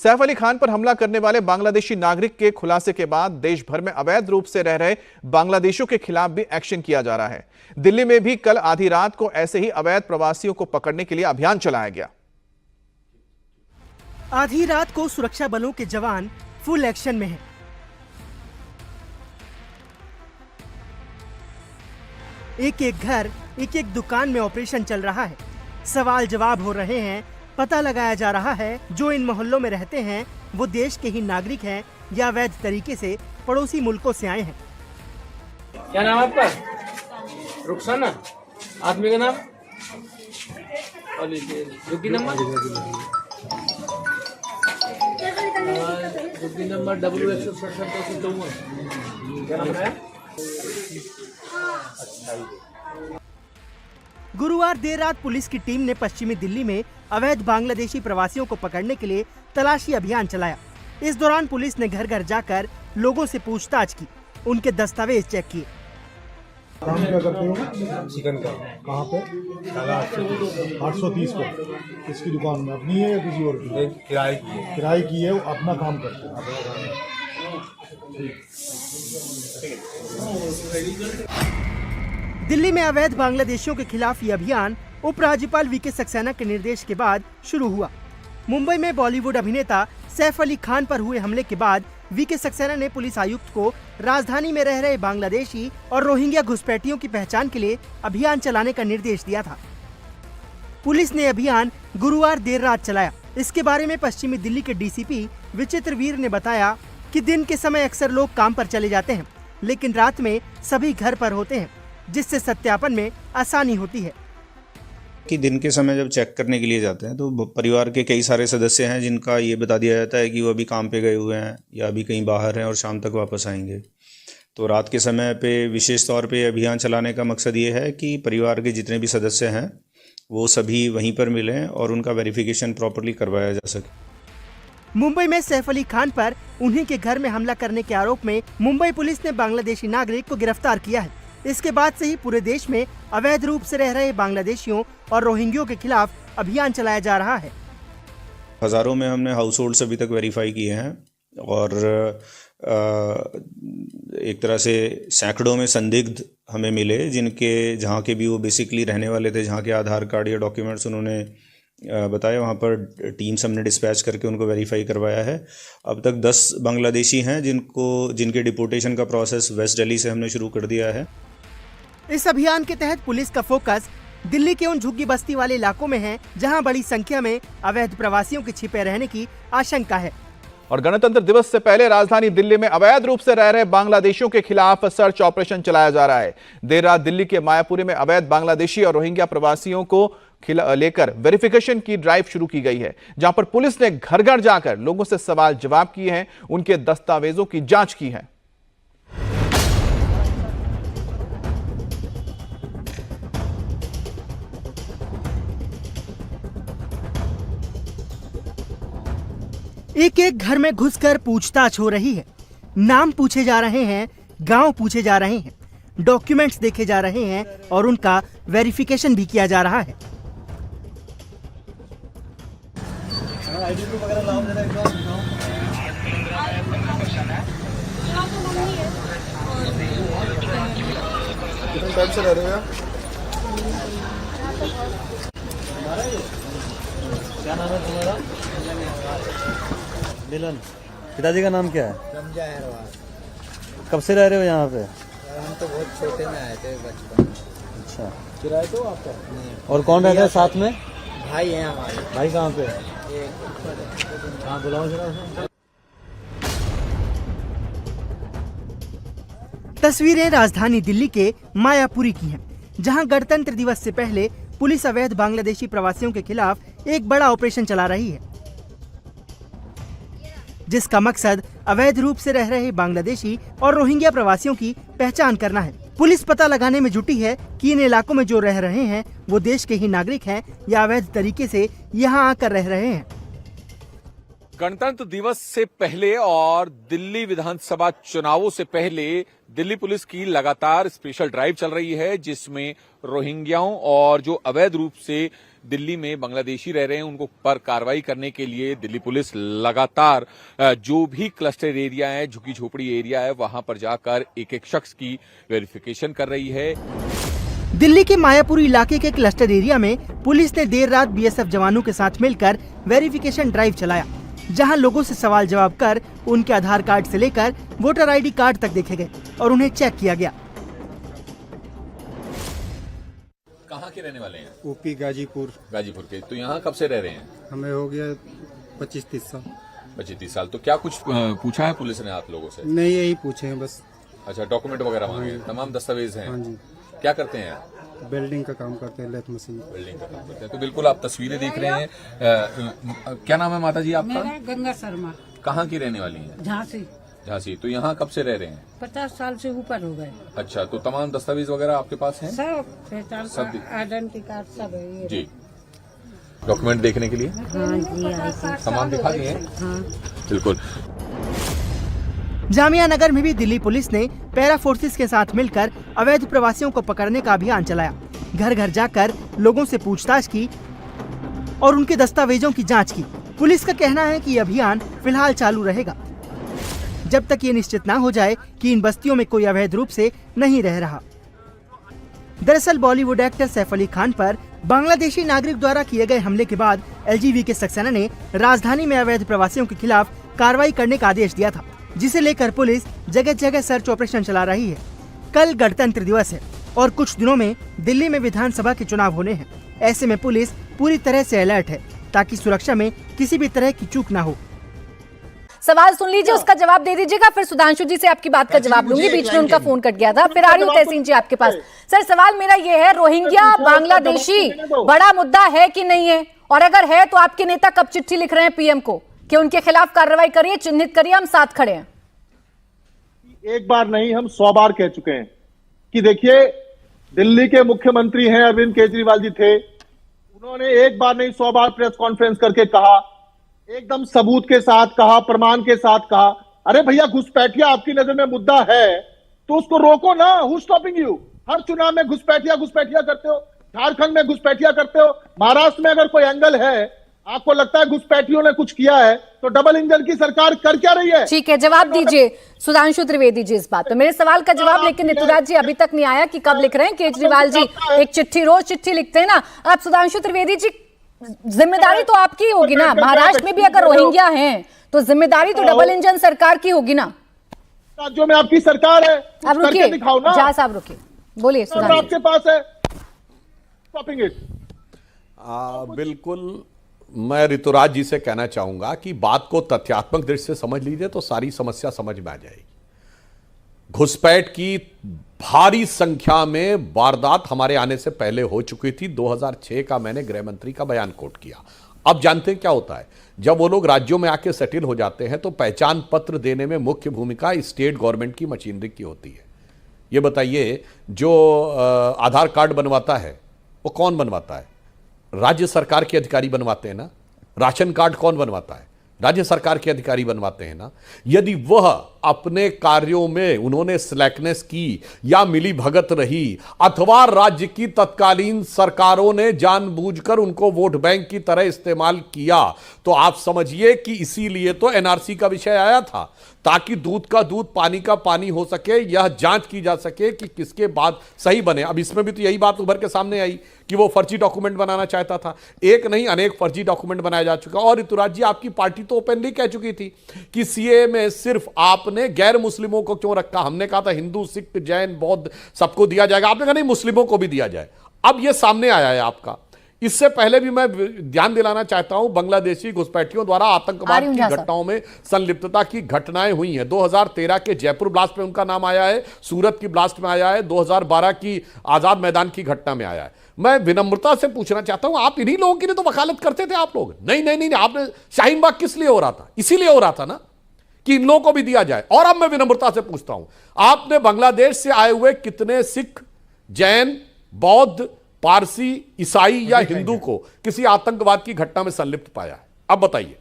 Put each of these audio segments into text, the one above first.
सैफ अली खान पर हमला करने वाले बांग्लादेशी नागरिक के खुलासे के बाद देश भर में अवैध रूप से रह रहे बांग्लादेशियों के खिलाफ भी एक्शन किया जा रहा है। दिल्ली में भी कल आधी रात को ऐसे ही अवैध प्रवासियों को पकड़ने के लिए अभियान चलाया गया। आधी रात को सुरक्षा बलों के जवान फुल एक्शन में हैं। एक एक घर, एक एक दुकान में ऑपरेशन चल रहा है। सवाल जवाब हो रहे हैं। पता लगाया जा रहा है जो इन मोहल्लों में रहते हैं वो देश के ही नागरिक हैं या अवैध तरीके से पड़ोसी मुल्कों से आए हैं। क्या नाम आपका? रुखसाना। आदमी का नाम? रुकी नंबर? रुकी नंबर W167 क्या नाम है? गुरुवार देर रात पुलिस की टीम ने पश्चिमी दिल्ली में अवैध बांग्लादेशी प्रवासियों को पकड़ने के लिए तलाशी अभियान चलाया। इस दौरान पुलिस ने घर घर जाकर लोगों से पूछताछ की, उनके दस्तावेज चेक किए। काम क्या करते हो? चिकन का। कहाँ पे? 830 पे। किसकी दुकान में? अपनी है या किसी और की? किराए की है। किराए की है, वो अपना काम करते हैं। दिल्ली में अवैध बांग्लादेशियों के खिलाफ ये अभियान उपराज्यपाल वीके सक्सेना के निर्देश के बाद शुरू हुआ। मुंबई में बॉलीवुड अभिनेता सैफ अली खान पर हुए हमले के बाद वीके सक्सेना ने पुलिस आयुक्त को राजधानी में रह रहे बांग्लादेशी और रोहिंग्या घुसपैठियों की पहचान के लिए अभियान चलाने का निर्देश दिया था। पुलिस ने अभियान गुरुवार देर रात चलाया। इसके बारे में पश्चिमी दिल्ली के डीसीपी विचित्र वीर ने बताया कि दिन के समय अक्सर लोग काम पर चले जाते हैं, लेकिन रात में सभी घर पर होते हैं, जिससे सत्यापन में आसानी होती है। कि दिन के समय जब चेक करने के लिए जाते हैं तो परिवार के कई सारे सदस्य हैं जिनका ये बता दिया जाता है कि वो अभी काम पे गए हुए हैं या अभी कहीं बाहर हैं और शाम तक वापस आएंगे। तो रात के समय पे विशेष तौर पे अभियान चलाने का मकसद ये है कि परिवार के जितने भी सदस्य हैं वो सभी वहीं पर मिलें और उनका वेरिफिकेशन प्रॉपरली करवाया जा सके। मुंबई में सैफ अली खान पर उन्हीं के घर में हमला करने के आरोप में मुंबई पुलिस ने बांग्लादेशी नागरिक को गिरफ्तार किया है। इसके बाद से ही पूरे देश में अवैध रूप से रह रहे बांग्लादेशियों और रोहिंग्यों के खिलाफ अभियान चलाया जा रहा है। हजारों में हमने हाउस होल्ड्स अभी तक वेरीफाई किए हैं और एक तरह से सैकड़ों में संदिग्ध हमें मिले जिनके जहाँ के भी वो बेसिकली रहने वाले थे, जहाँ के आधार कार्ड या डॉक्यूमेंट्स उन्होंने बताया, वहाँ पर टीम्स हमने डिस्पैच करके उनको वेरीफाई करवाया है। अब तक 10 बांग्लादेशी हैं जिनके डिपोर्टेशन का प्रोसेस वेस्ट दिल्ली से हमने शुरू कर दिया है। इस अभियान के तहत पुलिस का फोकस दिल्ली के उन झुग्गी बस्ती वाले इलाकों में है जहां बड़ी संख्या में अवैध प्रवासियों के छिपे रहने की आशंका है। और गणतंत्र दिवस से पहले राजधानी दिल्ली में अवैध रूप से रह रहे बांग्लादेशियों के खिलाफ सर्च ऑपरेशन चलाया जा रहा है। देर रात दिल्ली के मायापुरी में अवैध बांग्लादेशी और रोहिंग्या प्रवासियों को लेकर वेरिफिकेशन की ड्राइव शुरू की गई है, जहां पर पुलिस ने घर घर जाकर लोगों से सवाल जवाब किए हैं, उनके दस्तावेजों की जांच की है। एक एक घर में घुसकर पूछताछ हो रही है। नाम पूछे जा रहे हैं, गांव पूछे जा रहे हैं, डॉक्यूमेंट्स देखे जा रहे हैं और उनका वेरिफिकेशन भी किया जा रहा है। कितने टाइम से रह रहे हैं? क्या नाम है तुम्हारा? मिलन। पिताजी का नाम क्या है? रमजा अहरवाल। कब से रह रहे हो यहाँ पे? हम तो बहुत छोटे में आए थे, बचपन में। अच्छा, किराए तो आपका? नहीं। और कौन रहता है साथ में? भाई हैं हमारे। भाई कहाँ पे? हाँ, बुलाओ जरा। तस्वीरें राजधानी दिल्ली के मायापुरी की हैं, जहां गणतंत्र दिवस से पहले पुलिस अवैध बांग्लादेशी प्रवासियों के खिलाफ एक बड़ा ऑपरेशन चला रही है, जिसका मकसद अवैध रूप से रह रहे बांग्लादेशी और रोहिंग्या प्रवासियों की पहचान करना है। पुलिस पता लगाने में जुटी है कि इन इलाकों में जो रह रहे हैं वो देश के ही नागरिक हैं या अवैध तरीके से यहाँ आकर रह रहे हैं। गणतंत्र दिवस से पहले और दिल्ली विधानसभा चुनावों से पहले दिल्ली पुलिस की लगातार स्पेशल ड्राइव चल रही है, जिसमें रोहिंग्याओं और जो अवैध रूप से दिल्ली में बांग्लादेशी रह रहे हैं उनको पर कार्रवाई करने के लिए दिल्ली पुलिस लगातार जो भी क्लस्टर एरिया है, झुग्गी झोपड़ी एरिया है, वहां पर जाकर एक एक शख्स की वेरिफिकेशन कर रही है। दिल्ली के मायापुरी इलाके के क्लस्टर एरिया में पुलिस ने देर रात बीएसएफ जवानों के साथ मिलकर वेरिफिकेशन ड्राइव चलाया, जहां लोगों से सवाल जवाब कर उनके आधार कार्ड से लेकर वोटर आईडी कार्ड तक देखे गए और उन्हें चेक किया गया। कहाँ के रहने वाले हैं? यूपी गाजीपुर के। तो यहाँ कब से रह रहे हैं? हमें हो गया 25-30 साल। 25-30 साल। तो क्या कुछ पूछा है पुलिस ने आप लोगों से? नहीं, यही पूछे हैं बस। अच्छा, डॉक्यूमेंट वगैरह मांगे, तमाम दस्तावेज हैं? हाँ जी। क्या करते हैं? बिल्डिंग का काम करते हैं, लेथ मशीन। बिल्डिंग का काम करते हैं। तो बिल्कुल आप तस्वीरें देख रहे हैं। क्या नाम है माता जी आपका? मेरा गंगा शर्मा। कहाँ की रहने वाली हैं? झांसी। तो यहाँ कब से रह रहे हैं? 50 साल से ऊपर हो गए। अच्छा, तो तमाम दस्तावेज वगैरह आपके पास हैं? सब पहचान आइडेंटिटी कार्ड सब है ये। जी। डॉक्यूमेंट देखने के लिए? हाँ जी, सामान दिखा दिए हैं? हाँ। बिल्कुल। जामिया नगर में भी दिल्ली पुलिस ने पैरा फोर्सेस के साथ मिलकर अवैध प्रवासियों को पकड़ने का अभियान चलाया। घर घर जाकर लोगों से पूछताछ की और उनके दस्तावेजों की जांच की। पुलिस का कहना है कि यह अभियान फिलहाल चालू रहेगा जब तक ये निश्चित न हो जाए कि इन बस्तियों में कोई अवैध रूप से नहीं रह रहा। दरअसल बॉलीवुड एक्टर सैफ अली खान पर बांग्लादेशी नागरिक द्वारा किए गए हमले के बाद LGV सक्सेना ने राजधानी में अवैध प्रवासियों के खिलाफ कार्रवाई करने का आदेश दिया था, जिसे लेकर पुलिस जगह जगह सर्च ऑपरेशन चला रही है। कल गणतंत्र दिवस है और कुछ दिनों में दिल्ली में विधानसभा के चुनाव होने हैं। ऐसे में पुलिस पूरी तरह से अलर्ट है ताकि सुरक्षा में किसी भी तरह की चूक न हो। सवाल सुन लीजिए, उसका जवाब दे दीजिएगा, फिर सुधांशु जी से आपकी बात का जवाब लूंगी। बीच में उनका फोन कट गया था। फिर आ रही हूं तहसीन जी आपके पास। सर, सवाल मेरा ये है, रोहिंग्या बांग्लादेशी बड़ा मुद्दा है कि नहीं है? और अगर है तो आपके नेता कब चिट्ठी लिख रहे हैं पीएम को कि उनके खिलाफ कार्रवाई करिए, चिन्हित करिए, हम साथ खड़े हैं? एक बार नहीं, हम 100 बार कह चुके हैं कि देखिए, दिल्ली के मुख्यमंत्री हैं अरविंद केजरीवाल जी थे, उन्होंने एक बार नहीं 100 बार प्रेस कॉन्फ्रेंस करके कहा, एकदम सबूत के साथ कहा, प्रमाण के साथ कहा, अरे भैया घुसपैठिया आपकी नजर में मुद्दा है तो उसको रोको ना। Who stopping you? हर चुनाव में घुसपैठिया करते हो, झारखंड में घुसपैठिया करते हो, महाराष्ट्र में अगर कोई एंगल है, आपको लगता है घुसपैठियों ने कुछ किया है, तो डबल इंजन की सरकार कर क्या रही है? ठीक है, जवाब दीजिए सुधांशु त्रिवेदी जी इस बात पे। मेरे सवाल का जवाब लेकिन ऋतुराज जी अभी तक नहीं आया कि कब लिख रहे हैं केजरीवाल जी एक चिट्ठी, रोज चिट्ठी लिखते हैं ना आप। सुधांशु त्रिवेदी जी, जिम्मेदारी तो आपकी होगी ना, महाराष्ट्र में भी अगर रोहिंग्या हैं तो जिम्मेदारी तो डबल इंजन सरकार की होगी ना। राज्यों में आपकी सरकार है, अब रुकिए, दिखाओ ना। झा साहब रुकिए, बोलिए। आपके पास है, स्टॉपिंग इट। बिल्कुल, मैं ऋतुराज जी से कहना चाहूंगा कि बात को तथ्यात्मक दृष्टि से समझ लीजिए तो सारी समस्या समझ में आ जाएगी। घुसपैठ की भारी संख्या में वारदात हमारे आने से पहले हो चुकी थी। 2006 का मैंने गृह मंत्री का बयान कोट किया। अब जानते हैं क्या होता है, जब वो लोग राज्यों में आके सेटल हो जाते हैं तो पहचान पत्र देने में मुख्य भूमिका स्टेट गवर्नमेंट की मशीनरी की होती है। ये बताइए, जो आधार कार्ड बनवाता है वो कौन बनवाता है? राज्य सरकार के अधिकारी बनवाते हैं ना। राशन कार्ड कौन बनवाता है? राज्य सरकार के अधिकारी बनवाते हैं ना। यदि वह अपने कार्यों में उन्होंने स्लैकनेस की या मिली भगत रही अथवा राज्य की तत्कालीन सरकारों ने जानबूझकर उनको वोट बैंक की तरह इस्तेमाल किया, तो आप समझिए कि इसीलिए तो एनआरसी का विषय आया था, ताकि दूध का दूध पानी का पानी हो सके, यह जांच की जा सके कि किसके बाद सही बने। अब इसमें भी तो यही बात उभर के सामने आई कि वो फर्जी डॉक्यूमेंट बनाना चाहता था। एक नहीं, अनेक फर्जी डॉक्यूमेंट बनाया जा चुका। और ऋतुराज जी, आपकी पार्टी तो ओपनली कह चुकी थी कि सीए में सिर्फ आपने गैर मुस्लिमों को क्यों रखा। हमने कहा था हिंदू, सिख, जैन, बौद्ध सबको दिया जाएगा, आपने कहा नहीं मुस्लिमों को भी दिया जाए। अब यह सामने आया है आपका। इससे पहले भी मैं ध्यान दिलाना चाहता हूं, बांग्लादेशी घुसपैठियों द्वारा आतंकवाद की घटनाओं में संलिप्तता की घटनाएं हुई हैं। 2013 के जयपुर ब्लास्ट में उनका नाम आया है, सूरत की ब्लास्ट में आया है, 2012 की आजाद मैदान की घटना में आया है। मैं विनम्रता से पूछना चाहता हूं, आप इन्हीं लोगों की तो वकालत करते थे आप लोग? नहीं नहीं नहीं, आपने शाहीन बाग किस लिए हो रहा था? इसीलिए हो रहा था ना कि इन लोगों को भी दिया जाए। और अब मैं विनम्रता से पूछता हूं, आपने बांग्लादेश से आए हुए कितने सिख, जैन, बौद्ध, पारसी, ईसाई या हिंदू को किसी आतंकवाद की घटना में संलिप्त पाया है? अब बताइए।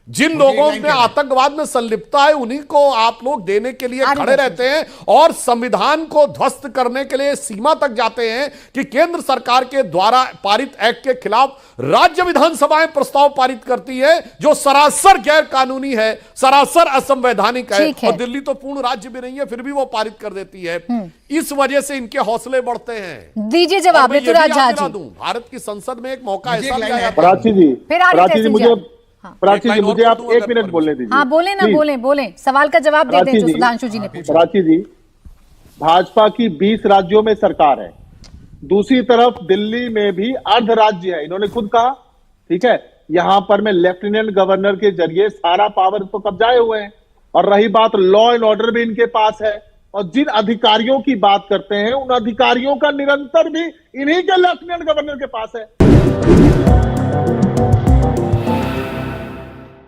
जिन लोगों में आतंकवाद में संलिप्तता है उन्हीं को आप लोग देने के लिए खड़े रहते हैं और संविधान को ध्वस्त करने के लिए सीमा तक जाते हैं कि केंद्र सरकार के द्वारा पारित एक्ट के खिलाफ राज्य विधानसभाएं प्रस्ताव पारित करती है जो सरासर गैर कानूनी है, सरासर असंवैधानिक है और दिल्ली तो पूर्ण राज्य भी नहीं है फिर भी वो पारित कर देती है। इस वजह से इनके हौसले बढ़ते हैं। दीजिए जवाब ऋतुराज झा जी। भारत की संसद में एक मौका ऐसा भी आया। प्राची जी मुझे आप 1 मिनट बोलने दीजिए। हाँ बोले ना, बोले सवाल का जवाब दे दें जो सुधांशु जी ने पूछा। प्राची जी, भाजपा की 20 राज्यों में सरकार है, दूसरी तरफ दिल्ली में भी अर्ध राज्य है, इन्होंने खुद कहा, ठीक है। यहां पर मैं लेफ्टिनेंट गवर्नर के जरिए सारा पावर तो कब्जाए हुए हैं और रही बात लॉ एंड ऑर्डर भी इनके पास है और जिन अधिकारियों की बात करते हैं उन अधिकारियों का निरंतर भी इन्हीं के लेफ्टिनेंट गवर्नर के पास है।